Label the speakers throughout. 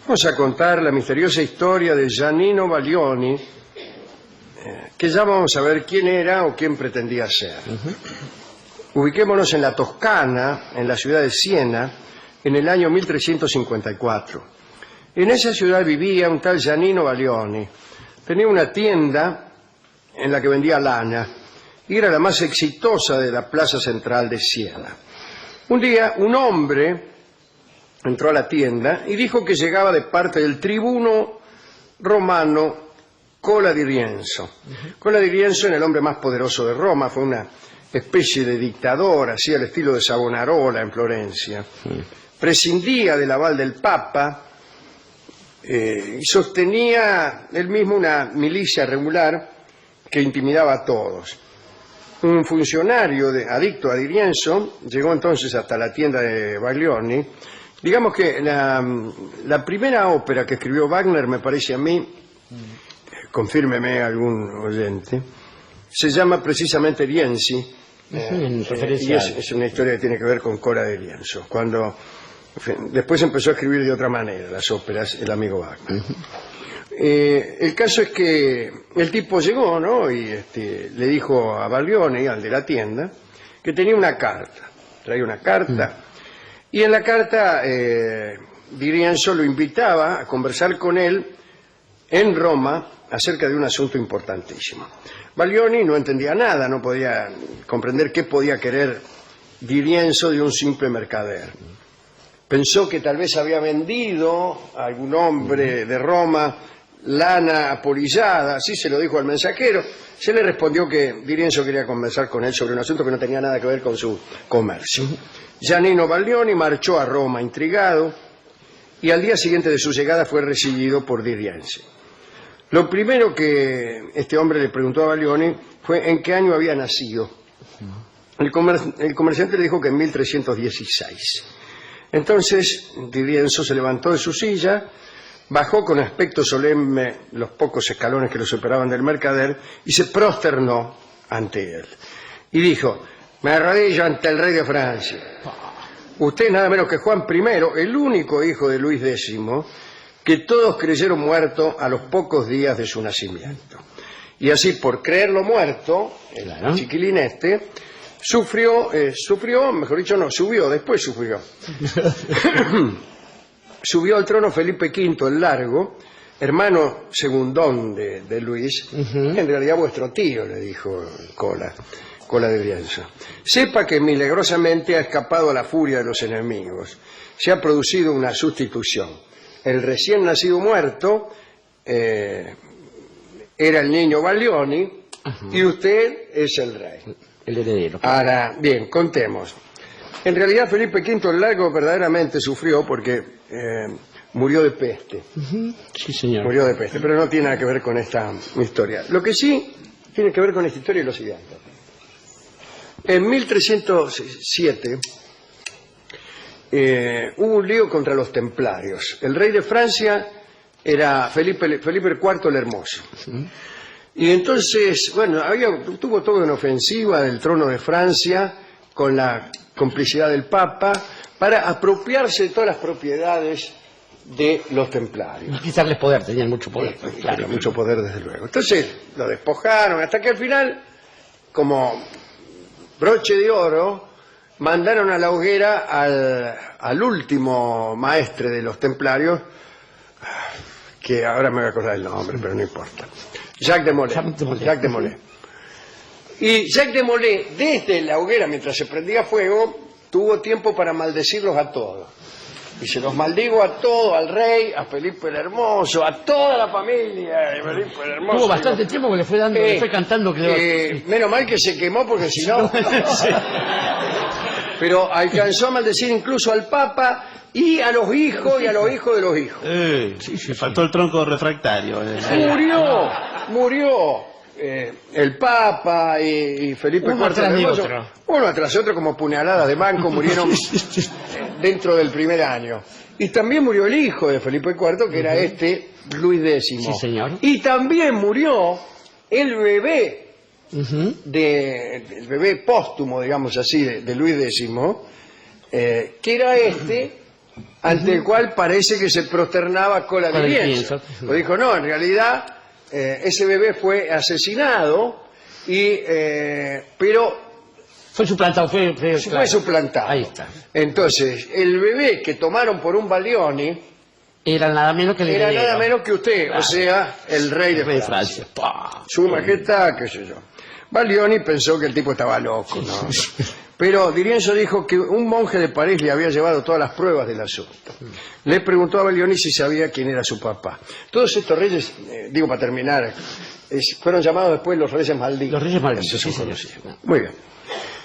Speaker 1: Vamos a contar la misteriosa historia de Giannino Baglioni, que ya vamos a ver quién era o quién pretendía ser. Ubiquémonos en la Toscana, en la ciudad de Siena, en el año 1354. En esa ciudad vivía un tal Giannino Baglioni. Tenía una tienda en la que vendía lana y era la más exitosa de la plaza central de Siena. Un día, un hombre entró a la tienda y dijo que llegaba de parte del tribuno romano Cola di Rienzo. Cola di Rienzo era el hombre más poderoso de Roma, fue una especie de dictador, así al estilo de Savonarola en Florencia. Prescindía del aval del Papa y sostenía él mismo una milicia regular que intimidaba a todos. Un funcionario adicto a Di Rienzo llegó entonces hasta la tienda de Baglioni. Digamos que la primera ópera que escribió Wagner, me parece a mí, confírmeme algún oyente, se llama precisamente Rienzi, y es una historia que tiene que ver con Cola di Rienzo. Después empezó a escribir de otra manera las óperas el amigo Wagner. El caso es que el tipo llegó, ¿no? Y le dijo a Baglioni, al de la tienda, que tenía una carta. Traía una carta. Y en la carta Di Rienzo lo invitaba a conversar con él en Roma acerca de un asunto importantísimo. Baglioni no entendía nada, no podía comprender qué podía querer Di Rienzo de un simple mercader. Pensó que tal vez había vendido a algún hombre de Roma lana apolillada, así se lo dijo al mensajero. Se le respondió que Di Rienzo quería conversar con él sobre un asunto que no tenía nada que ver con su comercio. Giannino Baglioni marchó a Roma intrigado y al día siguiente de su llegada fue recibido por Di Rienzo. Lo primero que este hombre le preguntó a Baglioni fue en qué año había nacido. El comerciante le dijo que en 1316. Entonces Di Rienzo se levantó de su silla, bajó con aspecto solemne los pocos escalones que lo separaban del mercader y se prosternó ante él. Y dijo: me arrodillo ante el rey de Francia. Usted es nada menos que Juan I, el único hijo de Luis X, que todos creyeron muerto a los pocos días de su nacimiento. Y así, por creerlo muerto, el chiquilín subió, subió al trono Felipe V el Largo, hermano segundón de Luis, en realidad vuestro tío, le dijo Cola di Rienzo. Sepa que milagrosamente ha escapado a la furia de los enemigos. Se ha producido una sustitución. El recién nacido muerto era el niño Baglioni y usted es el rey.
Speaker 2: El heredero.
Speaker 1: Ahora, bien, contemos. En realidad Felipe V el Largo verdaderamente sufrió porque murió de peste.
Speaker 2: Sí, señor.
Speaker 1: Murió de peste, pero no tiene nada que ver con esta historia. Lo que sí tiene que ver con esta historia es lo siguiente. En 1307 hubo un lío contra los templarios. El rey de Francia era Felipe IV el Hermoso. Y entonces, bueno, tuvo toda una ofensiva del trono de Francia con la complicidad del Papa para apropiarse de todas las propiedades de los templarios.
Speaker 2: Quitarles poder, tenían mucho poder.
Speaker 1: Claro, mucho poder desde luego. Entonces lo despojaron hasta que al final, como broche de oro, mandaron a la hoguera al último maestre de los templarios, que ahora me voy a acordar el nombre, pero no importa. Jacques de Molay. Y Jacques de Molay, desde la hoguera, mientras se prendía fuego, tuvo tiempo para maldecirlos a todos. Y se los maldigo a todos, al rey, a Felipe el Hermoso, a toda la familia de Felipe el Hermoso.
Speaker 2: Tuvo bastante tiempo que le fue cantando que
Speaker 1: menos mal que se quemó porque si no... Sí. Pero alcanzó a maldecir incluso al Papa y a los hijos y a los hijos de los hijos.
Speaker 3: Sí, faltó el tronco refractario.
Speaker 1: Murió el Papa y Felipe IV el Hermoso. Uno tras otro como puñaladas de banco murieron dentro del primer año. Y también murió el hijo de Felipe IV, que era Luis X.
Speaker 2: Sí, señor.
Speaker 1: Y también murió el bebé el bebé póstumo, digamos así, de Luis X, que era ante el cual parece que se prosternaba Cola
Speaker 2: Cola
Speaker 1: di
Speaker 2: di
Speaker 1: Rienzo.
Speaker 2: Rienzo.
Speaker 1: Lo dijo, no, en realidad ese bebé fue asesinado, pero
Speaker 2: Fue suplantado, fue
Speaker 1: fue suplantado.
Speaker 2: Ahí está.
Speaker 1: Entonces, el bebé que tomaron por un Baglioni
Speaker 2: Era nada menos que el
Speaker 1: era
Speaker 2: heredero.
Speaker 1: nada menos que usted,
Speaker 2: Claro.
Speaker 1: o sea, el rey de
Speaker 2: El rey de
Speaker 1: Francia.
Speaker 2: Francia. ¡Pah!
Speaker 1: Su majestad, qué sé yo. Baglioni pensó que el tipo estaba loco, ¿no? Pero Di Rienzo dijo que un monje de París le había llevado todas las pruebas del asunto. Le preguntó a Baglioni si sabía quién era su papá. Todos estos reyes, digo para terminar, fueron llamados después los reyes malditos.
Speaker 2: Los reyes malditos,
Speaker 1: Eso
Speaker 2: sí,
Speaker 1: son
Speaker 2: señor.
Speaker 1: conocidos. Muy bien.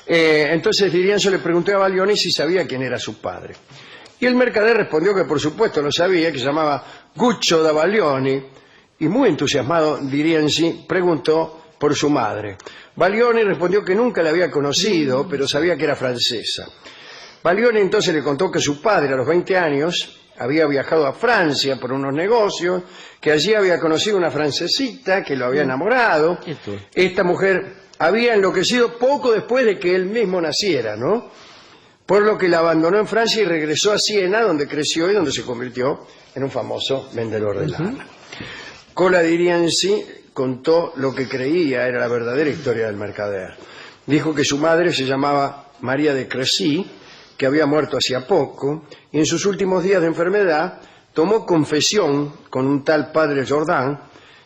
Speaker 1: Entonces Di Rienzo le preguntó a Baglioni si sabía quién era su padre. Y el mercader respondió que por supuesto lo sabía, que se llamaba Guccio da Baglioni, y muy entusiasmado Di Rienzi preguntó por su madre. Baglioni respondió que nunca la había conocido, pero sabía que era francesa. Baglioni entonces le contó que su padre a los 20 años había viajado a Francia por unos negocios, que allí había conocido una francesita que lo había enamorado.
Speaker 2: Esto.
Speaker 1: Esta mujer había enloquecido poco después de que él mismo naciera, ¿no? Por lo que la abandonó en Francia y regresó a Siena, donde creció y donde se convirtió en un famoso vendedor de lana. Cola di Rienzi contó lo que creía era la verdadera historia del mercader. Dijo que su madre se llamaba María de Crecy, que había muerto hacía poco, y en sus últimos días de enfermedad tomó confesión con un tal padre Jordan,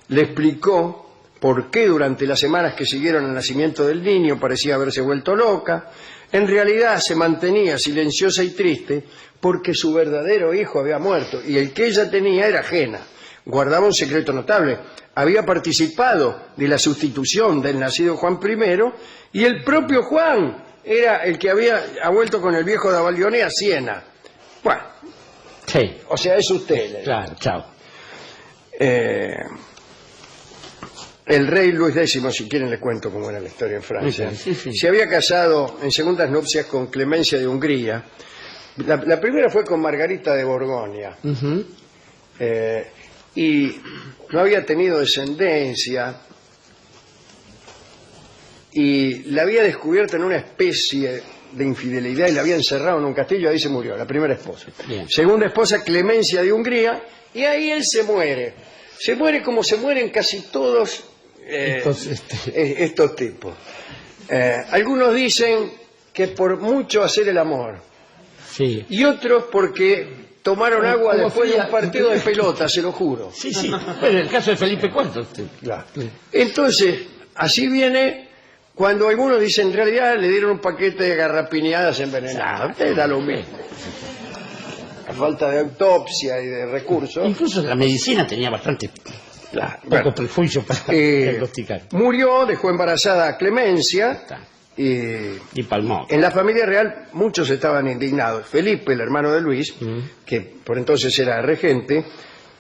Speaker 1: le explicó por qué durante las semanas que siguieron al nacimiento del niño parecía haberse vuelto loca. En realidad se mantenía silenciosa y triste porque su verdadero hijo había muerto y el que ella tenía era ajena. Guardaba un secreto notable. Había participado de la sustitución del nacido Juan I y el propio Juan era el que había vuelto con el viejo da Baglioni a Siena. Bueno,
Speaker 2: Sí,
Speaker 1: o sea, es usted.
Speaker 2: claro, chao.
Speaker 1: El rey Luis X, si quieren le cuento cómo era la historia en Francia,
Speaker 2: Sí, sí.
Speaker 1: se había casado en segundas nupcias con Clemencia de Hungría. La primera fue con Margarita de Borgoña.
Speaker 2: Ujú.
Speaker 1: Y no había tenido descendencia y la había descubierto en una especie de infidelidad y la había encerrado en un castillo. Ahí se murió, la primera esposa.
Speaker 2: Bien.
Speaker 1: Segunda esposa, Clemencia de Hungría, y ahí él se muere. Se muere como se mueren casi todos estos tipos. Algunos dicen que por mucho hacer el amor,
Speaker 2: Sí.
Speaker 1: y otros porque tomaron agua
Speaker 2: Como
Speaker 1: después de
Speaker 2: fría.
Speaker 1: un partido de pelota, se lo juro.
Speaker 2: Sí, sí. Bueno, el caso de Felipe IV.
Speaker 1: Claro. Entonces, así viene cuando algunos dicen, en realidad le dieron un paquete de garrapiñadas envenenadas. Usted da lo mismo. A falta de autopsia y de recursos.
Speaker 2: Incluso la medicina tenía bastante poco
Speaker 1: Bueno,
Speaker 2: prejuicio para diagnosticar.
Speaker 1: murió, dejó embarazada a Clemencia
Speaker 2: Está.
Speaker 1: y
Speaker 2: Y palmó.
Speaker 1: en la familia real muchos estaban indignados. Felipe, el hermano de Luis, que por entonces era regente,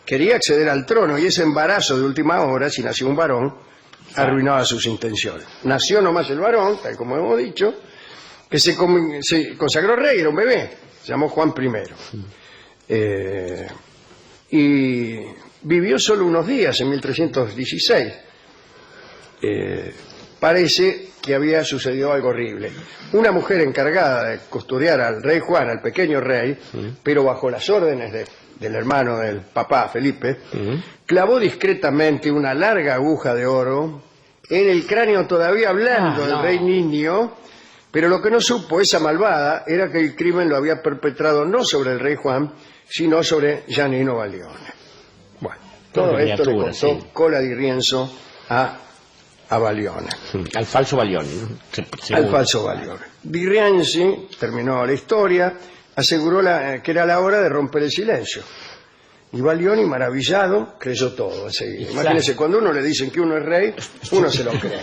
Speaker 1: quería acceder al trono y ese embarazo de última hora, si nació un varón, arruinaba sus intenciones. Nació nomás el varón, tal como hemos dicho, que se consagró rey, era un bebé, se llamó Juan I. Y vivió solo unos días, en 1316. Parece que había sucedido algo horrible. Una mujer encargada de custodiar al rey Juan, al pequeño rey, pero bajo las órdenes del hermano del papá, Felipe, clavó discretamente una larga aguja de oro en el cráneo todavía blando del rey niño, pero lo que no supo esa malvada era que el crimen lo había perpetrado no sobre el rey Juan, sino sobre Giannino Baglione. Bueno, todo
Speaker 2: Qué
Speaker 1: esto le
Speaker 2: criatura,
Speaker 1: contó
Speaker 2: sí.
Speaker 1: Cola di Rienzo a Baglione.
Speaker 2: Al falso Baglioni, ¿no?
Speaker 1: Al
Speaker 2: Seguro.
Speaker 1: falso Baglione. Di Rienzi terminó la historia, aseguró que era la hora de romper el silencio. Y Baglioni, maravillado, creyó todo enseguida.
Speaker 2: Exacto.
Speaker 1: Imagínense, cuando uno le dicen que uno es rey, uno se lo cree.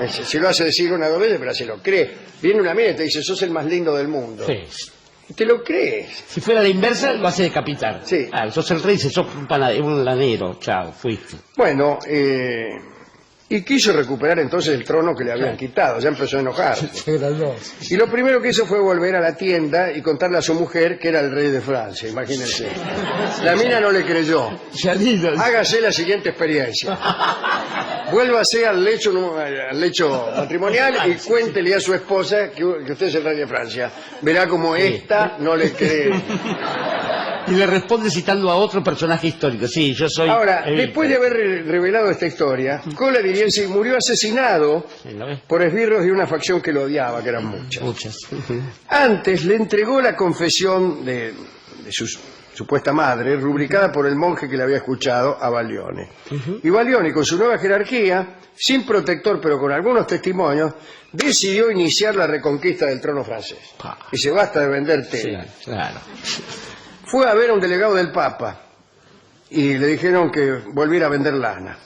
Speaker 1: Se lo hace decir una o dos veces, pero se lo cree. Viene una mina y te dice, sos el más lindo del mundo.
Speaker 2: Sí.
Speaker 1: Y te lo crees.
Speaker 2: Si fuera la inversa, lo hace decapitar.
Speaker 1: Sí.
Speaker 2: Ah, sos el rey, dice, sos un lanero. Chao, fuiste.
Speaker 1: Bueno, y quiso recuperar entonces el trono que le habían quitado. Ya empezó a enojarse. Y lo primero que hizo fue volver a la tienda y contarle a su mujer que era el rey de Francia, imagínense. La mina no le creyó. Hágase la siguiente experiencia. vuélvase al lecho matrimonial y cuéntele a su esposa que usted es el rey de Francia. Verá como esta no le cree.
Speaker 2: Y le responde citando a otro personaje histórico. Sí, yo soy...
Speaker 1: Ahora, después de haber revelado esta historia, Cola-Diriensi murió asesinado por esbirros de una facción que lo odiaba, que eran muchas.
Speaker 2: Muchas.
Speaker 1: Antes le entregó la confesión de su supuesta madre, rubricada por el monje que le había escuchado, a Baglioni. Y Baglioni, con su nueva jerarquía, sin protector pero con algunos testimonios, decidió iniciar la reconquista del trono francés. Y se basta de vender tela.
Speaker 2: Sí, claro.
Speaker 1: Fue a ver a un delegado del Papa y le dijeron que volviera a vender lana.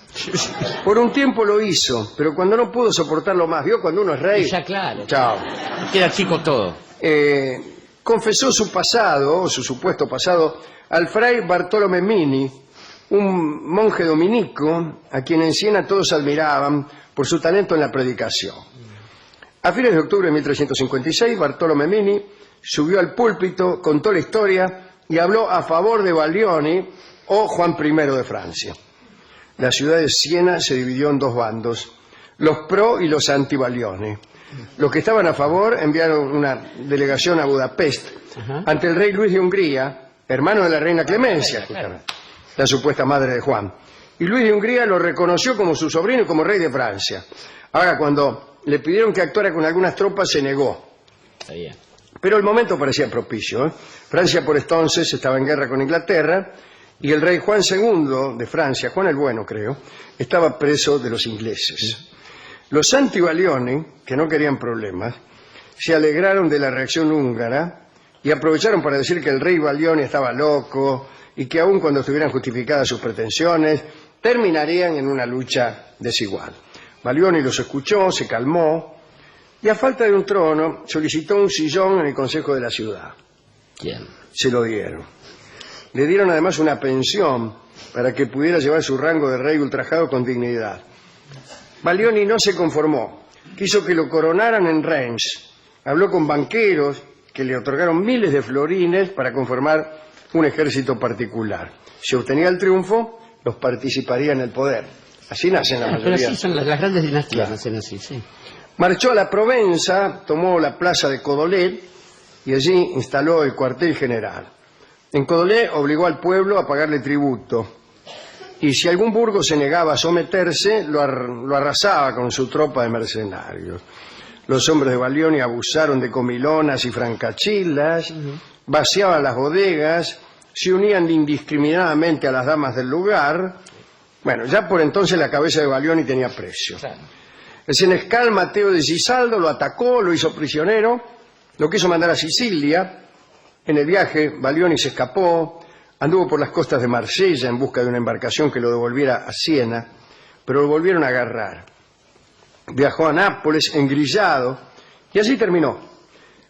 Speaker 1: Por un tiempo lo hizo, pero cuando no pudo soportarlo más, ¿vio? Cuando uno es rey...
Speaker 2: Ya, claro.
Speaker 1: Chao.
Speaker 2: Queda chico todo.
Speaker 1: Confesó su pasado, su supuesto pasado, al fray Bartolomé Mini, un monje dominico a quien en Siena todos admiraban por su talento en la predicación. A fines de octubre de 1356, Bartolomé Mini subió al púlpito, contó la historia y habló a favor de Baglioni o Juan I de Francia. La ciudad de Siena se dividió en dos bandos, los pro y los anti-Baglioni. Los que estaban a favor enviaron una delegación a Budapest ante el rey Luis de Hungría, hermano de la reina Clemencia, la supuesta madre de Juan. Y Luis de Hungría lo reconoció como su sobrino y como rey de Francia. Ahora, cuando le pidieron que actuara con algunas tropas, se negó.
Speaker 2: Está bien.
Speaker 1: Pero el momento parecía propicio. Francia por entonces estaba en guerra con Inglaterra y el rey Juan II de Francia, Juan el Bueno creo, estaba preso de los ingleses. Los anti-Baglioni, que no querían problemas, se alegraron de la reacción húngara y aprovecharon para decir que el rey Baglioni estaba loco y que aun cuando estuvieran justificadas sus pretensiones, terminarían en una lucha desigual. Baglioni los escuchó, se calmó y a falta de un trono solicitó un sillón en el consejo de la ciudad.
Speaker 2: Bien.
Speaker 1: Se lo dieron. Le dieron además una pensión para que pudiera llevar su rango de rey ultrajado con dignidad. Baglioni no se conformó. Quiso que lo coronaran en Reims. Habló con banqueros que le otorgaron miles de florines para conformar un ejército particular. Si obtenía el triunfo, los participaría en el poder. Así nacen la mayoría.
Speaker 2: Pero así son las grandes dinastías, nacen así, sí.
Speaker 1: Marchó a la Provenza, tomó la plaza de Codolet y allí instaló el cuartel general. En Codolet obligó al pueblo a pagarle tributo. Y si algún burgo se negaba a someterse, lo arrasaba con su tropa de mercenarios. Los hombres de Baglioni abusaron de comilonas y francachillas, vaciaban las bodegas, se unían indiscriminadamente a las damas del lugar. Bueno, ya por entonces la cabeza de Baglioni tenía precio.
Speaker 2: Claro.
Speaker 1: El senescal Mateo de Gisaldo lo atacó, lo hizo prisionero, lo quiso mandar a Sicilia. En el viaje, Baglioni se escapó. Anduvo por las costas de Marsella en busca de una embarcación que lo devolviera a Siena, pero lo volvieron a agarrar. Viajó a Nápoles engrillado y así terminó,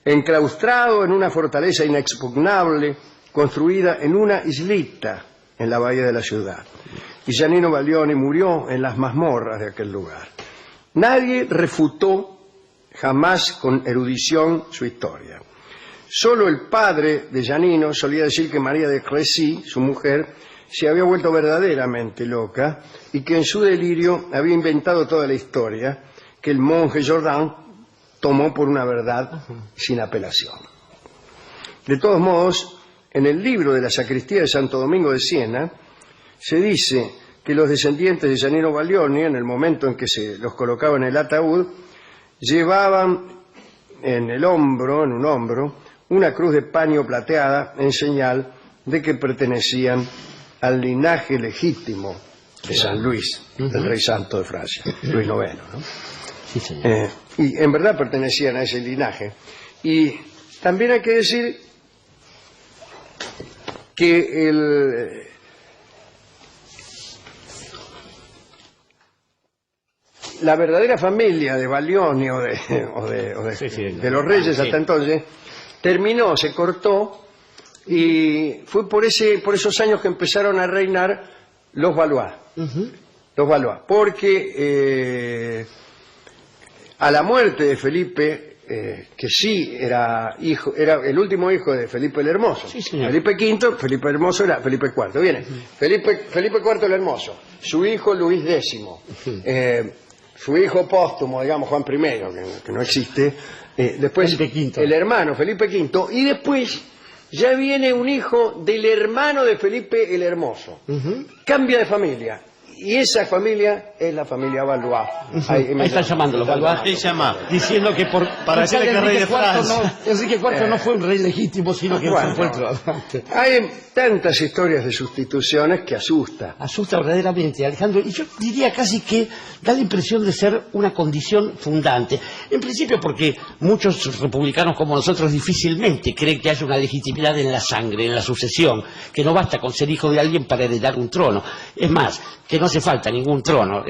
Speaker 1: enclaustrado en una fortaleza inexpugnable construida en una islita en la bahía de la ciudad. Y Giannino Baglioni murió en las mazmorras de aquel lugar. Nadie refutó jamás con erudición su historia. Solo el padre de Giannino solía decir que María de Crécy, su mujer, se había vuelto verdaderamente loca y que en su delirio había inventado toda la historia que el monje Jordan tomó por una verdad sin apelación. De todos modos, en el libro de la sacristía de Santo Domingo de Siena, se dice que los descendientes de Giannino Baglioni, en el momento en que se los colocaba en el ataúd, llevaban en un hombro, una cruz de paño plateada en señal de que pertenecían al linaje legítimo de San Luis, el rey santo de Francia, Luis IX, ¿no?
Speaker 2: Sí, señor.
Speaker 1: Y en verdad pertenecían a ese linaje. Y también hay que decir que la verdadera familia de Baglioni de los reyes hasta entonces terminó, se cortó y fue por esos años que empezaron a reinar los Valois. Los Valois, porque a la muerte de Felipe que sí era el último hijo de Felipe el Hermoso.
Speaker 2: Sí, señor.
Speaker 1: Felipe V, Felipe el Hermoso era Felipe IV. Viene, Felipe IV el Hermoso, su hijo Luis X, su hijo póstumo, digamos, Juan I, que no existe, después
Speaker 2: Felipe V.
Speaker 1: el hermano Felipe V, y después ya viene un hijo del hermano de Felipe el Hermoso. Cambia de familia. Y esa familia es la familia Valois.
Speaker 2: Ahí están llamando los Valois.
Speaker 3: ¿Qué llama?
Speaker 2: Diciendo que
Speaker 3: Para decirle que es rey de Francia.
Speaker 2: Enrique IV no fue un rey legítimo, sino que
Speaker 1: Bueno,
Speaker 2: fue otro.
Speaker 1: hay tantas historias de sustituciones que asusta.
Speaker 2: Asusta verdaderamente, Alejandro, y yo diría casi que da la impresión de ser una condición fundante. En principio porque muchos republicanos como nosotros difícilmente creen que haya una legitimidad en la sangre, en la sucesión, que no basta con ser hijo de alguien para heredar un trono. Es más, que no hace falta ningún trono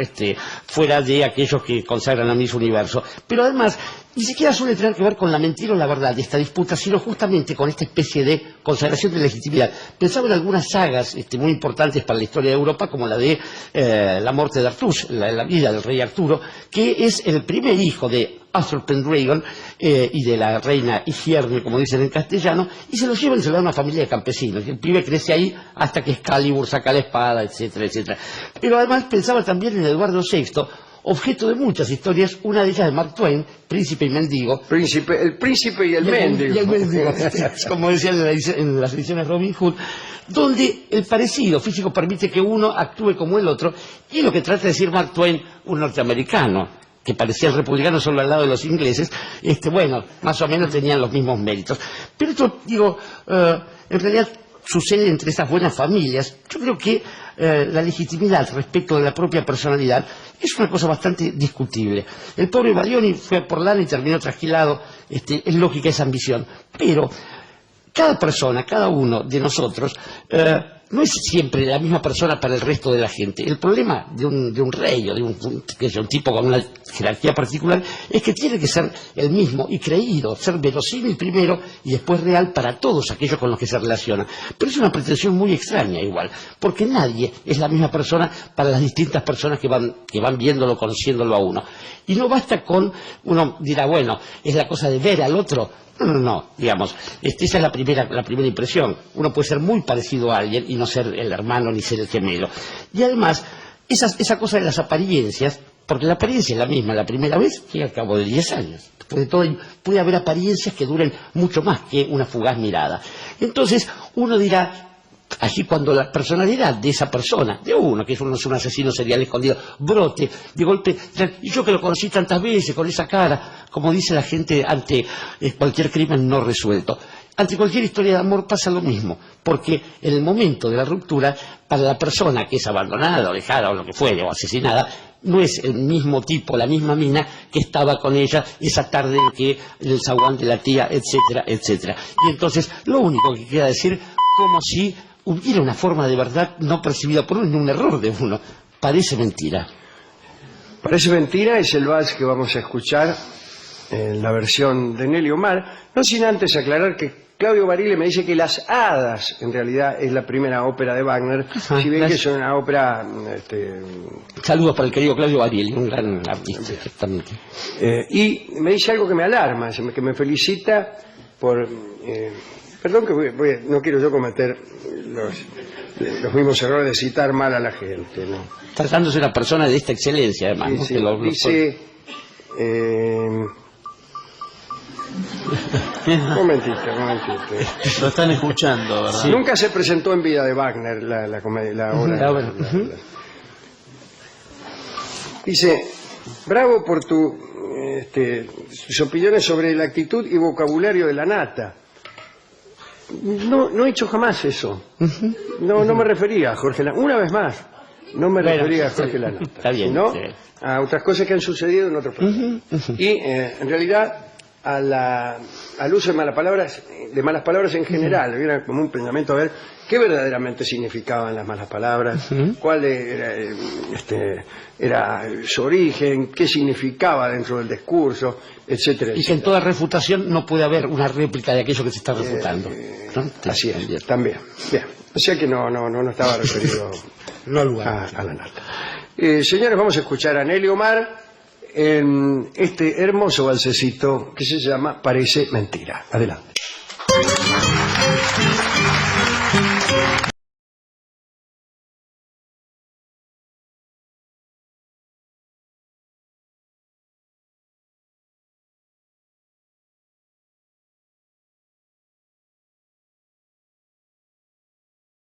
Speaker 2: fuera de aquellos que consagran a Miss Universo. Pero además, ni siquiera suele tener que ver con la mentira o la verdad de esta disputa, sino justamente con esta especie de consagración de legitimidad. Pensaba en algunas sagas muy importantes para la historia de Europa, como la de la muerte de Artús, la vida del rey Arturo, que es el primer hijo de Arthur Pendragon y de la reina Igierne, como dicen en castellano, y se lo llevan y se lo dan a una familia de campesinos. El pibe crece ahí hasta que Excalibur saca la espada, etcétera, etcétera. Pero además pensaba también en Eduardo VI, objeto de muchas historias, una de ellas de Mark Twain, Príncipe y Mendigo.
Speaker 1: El príncipe y el mendigo.
Speaker 2: Y el mendigo, como decían en las ediciones Robin Hood, donde el parecido físico permite que uno actúe como el otro, y lo que trata de decir Mark Twain, un norteamericano, que parecían republicanos solo al lado de los ingleses, bueno, más o menos tenían los mismos méritos. Pero esto, en realidad sucede entre esas buenas familias. Yo creo que la legitimidad respecto de la propia personalidad es una cosa bastante discutible. El pobre Baglioni fue por lana y terminó trasquilado, es lógica esa ambición. Pero cada persona, cada uno de nosotros, no es siempre la misma persona para el resto de la gente. El problema de un rey o de un tipo con una jerarquía particular es que tiene que ser el mismo y creído, ser verosímil primero y después real para todos aquellos con los que se relaciona. Pero es una pretensión muy extraña igual, porque nadie es la misma persona para las distintas personas que van viéndolo, conociéndolo a uno. Y no basta con, uno dirá, bueno, es la cosa de ver al otro. No, digamos, esa es la primera impresión. Uno puede ser muy parecido a alguien y no ser el hermano ni ser el gemelo. Y además, esa cosa de las apariencias, porque la apariencia es la misma la primera vez que al cabo de 10 años. Después de todo, puede haber apariencias que duren mucho más que una fugaz mirada. Entonces, uno dirá, allí cuando la personalidad de esa persona, de uno, que es un asesino serial escondido, brote, de golpe, y yo que lo conocí tantas veces, con esa cara, como dice la gente ante cualquier crimen no resuelto. Ante cualquier historia de amor pasa lo mismo, porque en el momento de la ruptura, para la persona que es abandonada o dejada o lo que fuere, o asesinada, no es el mismo tipo, la misma mina que estaba con ella esa tarde en que el zaguán de la tía, etcétera, etcétera. Y entonces, lo único que queda decir, como si hubiera una forma de verdad no percibida por uno, ni un error de uno. Parece mentira.
Speaker 1: Parece mentira es el vals que vamos a escuchar en la versión de Nelly Omar, no sin antes aclarar que Claudio Barile me dice que Las Hadas en realidad es la primera ópera de Wagner, si bien que es una ópera...
Speaker 2: Saludos para el querido Claudio Barile, un gran artista, exactamente.
Speaker 1: Y me dice algo que me alarma, que me felicita por... perdón que no quiero yo cometer los mismos errores de citar mal a la gente, ¿no?
Speaker 2: Tratándose de una persona de esta excelencia, además.
Speaker 1: Sí,
Speaker 2: ¿no?
Speaker 1: sí. Dice... Un momentito.
Speaker 3: Lo están escuchando, ¿verdad?
Speaker 1: Sí. Nunca se presentó en vida de Wagner la comedia, la obra. Dice, bravo por tus opiniones sobre la actitud y vocabulario de la nata. No he hecho jamás eso. No me refería a Jorge Lanata. Una vez más, no me refería a Jorge Lanata.
Speaker 2: Está bien,
Speaker 1: sino
Speaker 2: sí.
Speaker 1: A otras cosas que han sucedido en otros programas. Y en realidad al uso de malas palabras en general. Era como un pensamiento a ver qué verdaderamente significaban las malas palabras, cuál era su origen, qué significaba dentro del discurso, etcétera,
Speaker 2: y que en toda refutación no puede haber una réplica de aquello que se está refutando, ¿no?
Speaker 1: Así es, también. Bien. O sea que no estaba referido
Speaker 2: no al lugar.
Speaker 1: a la nata. Señores, vamos a escuchar a Nelly Omar en este hermoso balsecito que se llama Parece Mentira. Adelante.